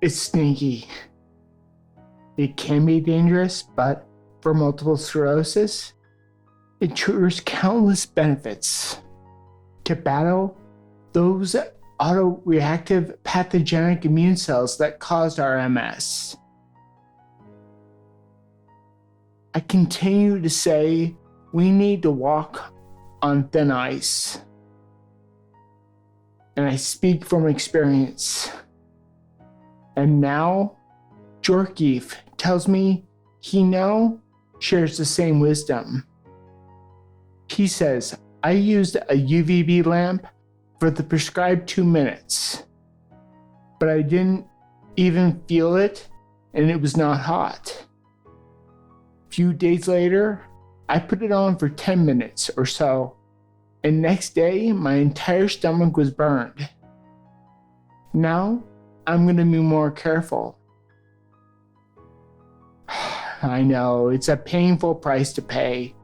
It's sneaky. It can be dangerous, but for multiple sclerosis, it triggers countless benefits to battle those autoreactive pathogenic immune cells that caused our MS. I continue to say we need to walk on thin ice. And I speak from experience. And now, Jorkeef tells me he now shares the same wisdom. He says, I used a UVB lamp for the prescribed 2 minutes, but I didn't even feel it, and it was not hot. A few days later, I put it on for 10 minutes or so, and next day, my entire stomach was burned. Now, I'm going to be more careful. I know, it's a painful price to pay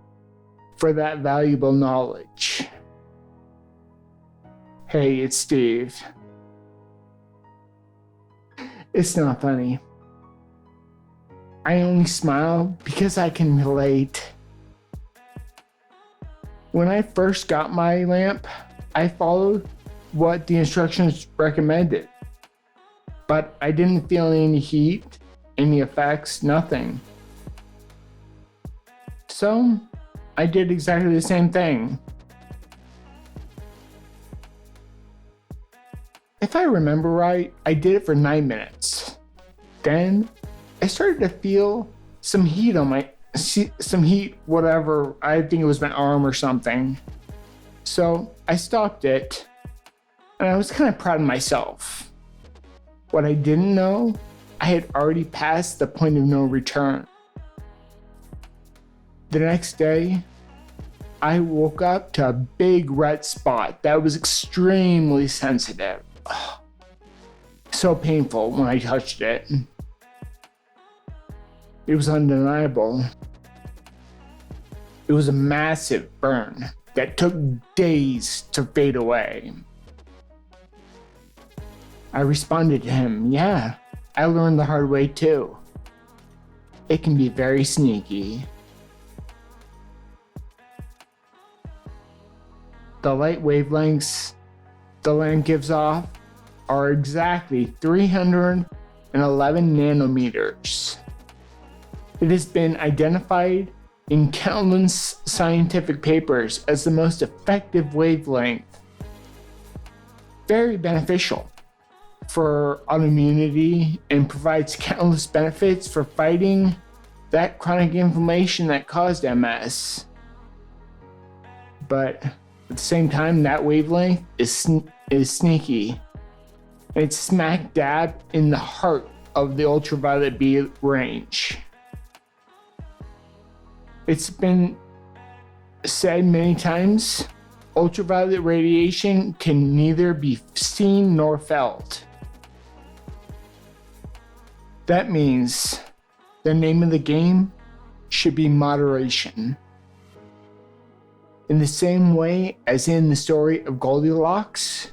for that valuable knowledge. Hey, it's Steve. It's not funny. I only smile because I can relate. When I first got my lamp, I followed what the instructions recommended. But I didn't feel any heat, any effects, nothing. So, I did exactly the same thing. If I remember right, I did it for 9 minutes. Then, I started to feel some heat on whatever, I think it was my arm or something. So, I stopped it, and I was kind of proud of myself. What I didn't know, I had already passed the point of no return. The next day, I woke up to a big red spot that was extremely sensitive. So painful when I touched it. It was undeniable. It was a massive burn that took days to fade away. I responded to him, yeah, I learned the hard way too. It can be very sneaky. The light wavelengths the lamp gives off are exactly 311 nanometers. It has been identified in countless scientific papers as the most effective wavelength. Very beneficial for autoimmunity and provides countless benefits for fighting that chronic inflammation that caused MS. But at the same time, that wavelength is sneaky. And it's smack dab in the heart of the ultraviolet B range. It's been said many times, ultraviolet radiation can neither be seen nor felt. That means the name of the game should be moderation. In the same way as in the story of Goldilocks,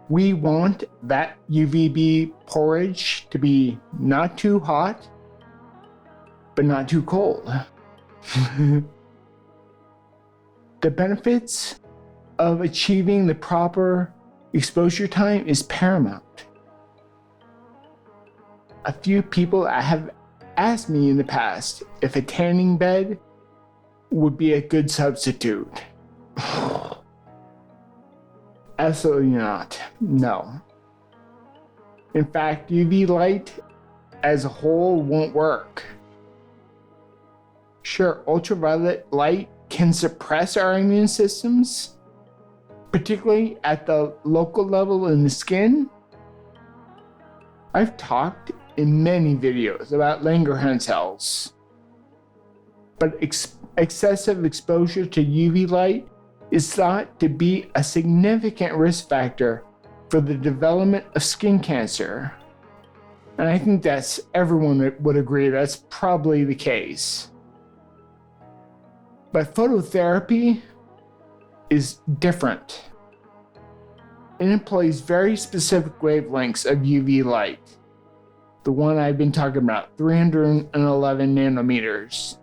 we want that UVB porridge to be not too hot, but not too cold. The benefits of achieving the proper exposure time is paramount. A few people have asked me in the past if a tanning bed would be a good substitute. Absolutely not. No. In fact, UV light as a whole won't work. Sure, ultraviolet light can suppress our immune systems, particularly at the local level in the skin. I've talked in many videos about Langerhans cells, but excessive exposure to UV light is thought to be a significant risk factor for the development of skin cancer. And I think everyone would agree that's probably the case. But phototherapy is different. It employs very specific wavelengths of UV light. the one I've been talking about, 311 nanometers.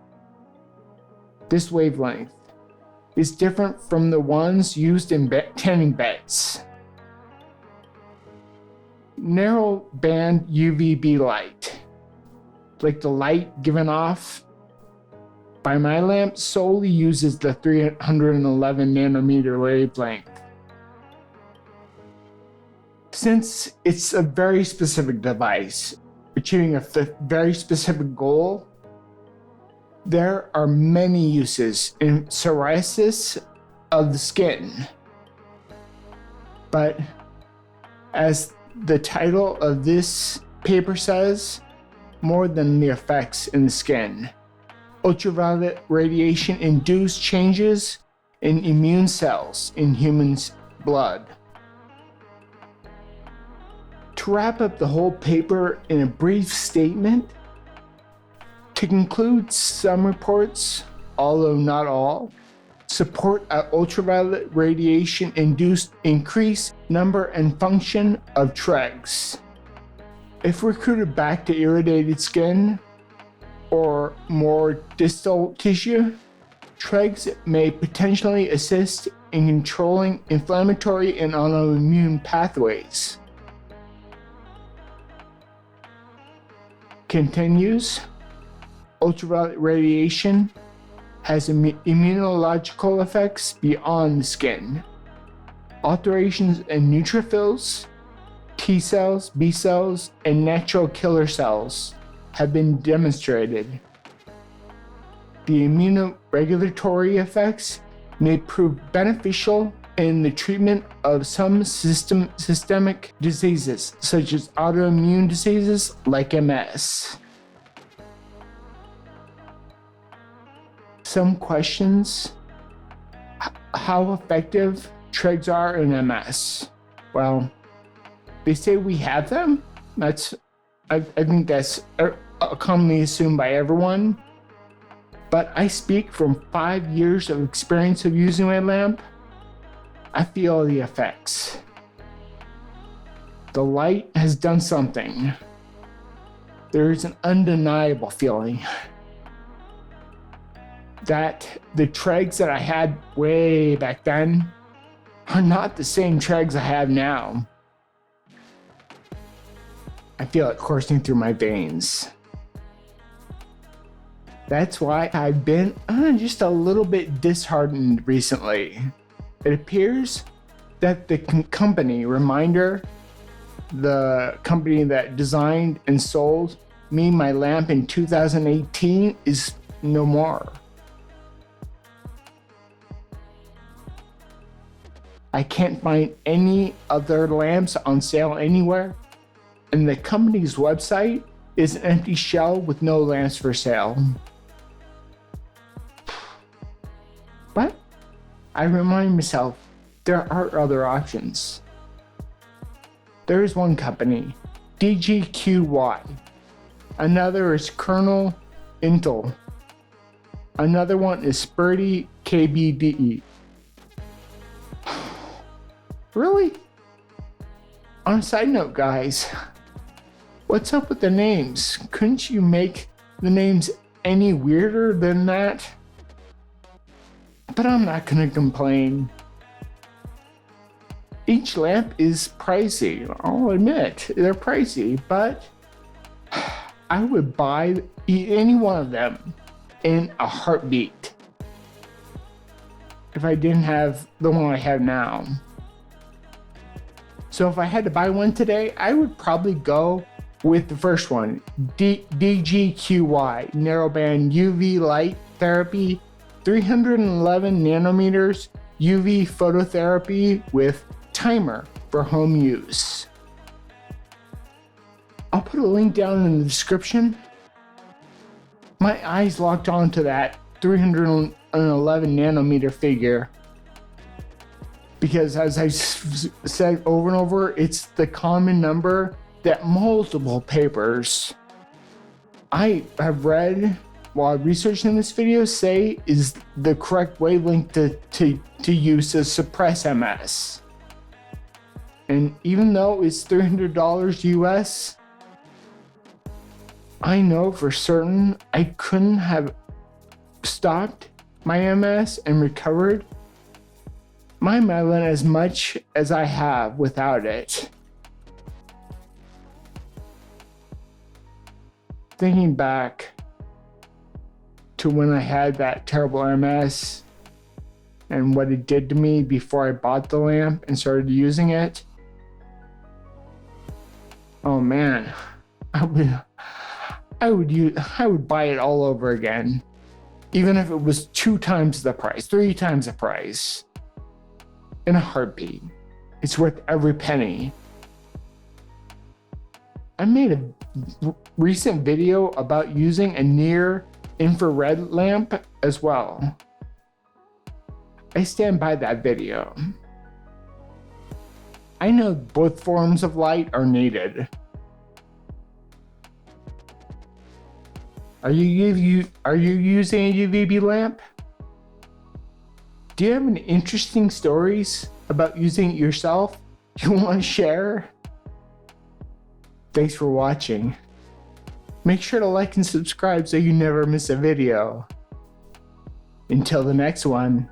This wavelength is different from the ones used in tanning beds. Narrow band UVB light, like the light given off by my lamp, solely uses the 311 nanometer wavelength. Since it's a very specific device, achieving a very specific goal, there are many uses in psoriasis of the skin. But as the title of this paper says, more than the effects in the skin. Ultraviolet radiation induced changes in immune cells in humans' blood. To wrap up the whole paper in a brief statement, to conclude, some reports, although not all, support an ultraviolet radiation-induced increased number and function of TREGs. If recruited back to irritated skin or more distal tissue, TREGs may potentially assist in controlling inflammatory and autoimmune pathways. Continues, ultraviolet radiation has immunological effects beyond the skin. Alterations in neutrophils, T cells, B cells, and natural killer cells have been demonstrated. The immunoregulatory effects may prove beneficial in the treatment of some systemic diseases, such as autoimmune diseases like MS. Some questions: how effective TREGs are in MS? Well, they say we have them. I think that's commonly assumed by everyone. But I speak from 5 years of experience of using my lamp. I feel the effects. The light has done something. There is an undeniable feeling that the TREGs that I had way back then are not the same TREGs I have now. I feel it coursing through my veins. That's why I've been just a little bit disheartened recently. It appears that the company, Reminder, the company that designed and sold me my lamp in 2018, is no more. I can't find any other lamps on sale anywhere, and the company's website is an empty shell with no lamps for sale. But I remind myself there are other options. There is one company, DGQY. Another is Kernel Intel. Another one is Spurdy KBDE. Really? On a side note, guys, what's up with the names? Couldn't you make the names any weirder than that? But I'm not gonna complain. Each lamp is pricey, I'll admit, they're pricey, but I would buy any one of them in a heartbeat if I didn't have the one I have now. So if I had to buy one today, I would probably go with the first one, DGQY, narrowband UV light therapy, 311 nanometers UV phototherapy with timer for home use. I'll put a link down in the description. My eyes locked onto that 311 nanometer figure because, as I said over and over, it's the common number that multiple papers I have read while researching this video say is the correct wavelength to use to suppress MS. And even though it's $300 US, I know for certain I couldn't have stopped my MS and recovered my myelin as much as I have without it. Thinking back to when I had that terrible MS and what it did to me before I bought the lamp and started using it, oh man, I would buy it all over again, even if it was 2 times the price, 3 times the price, in a heartbeat. It's worth every penny. I made a recent video about using a near infrared lamp as well. I stand by that video. I know both forms of light are needed. Are you using a UVB lamp? Do you have any interesting stories about using it yourself you want to share? Thanks for watching. Make sure to like and subscribe so you never miss a video. Until the next one.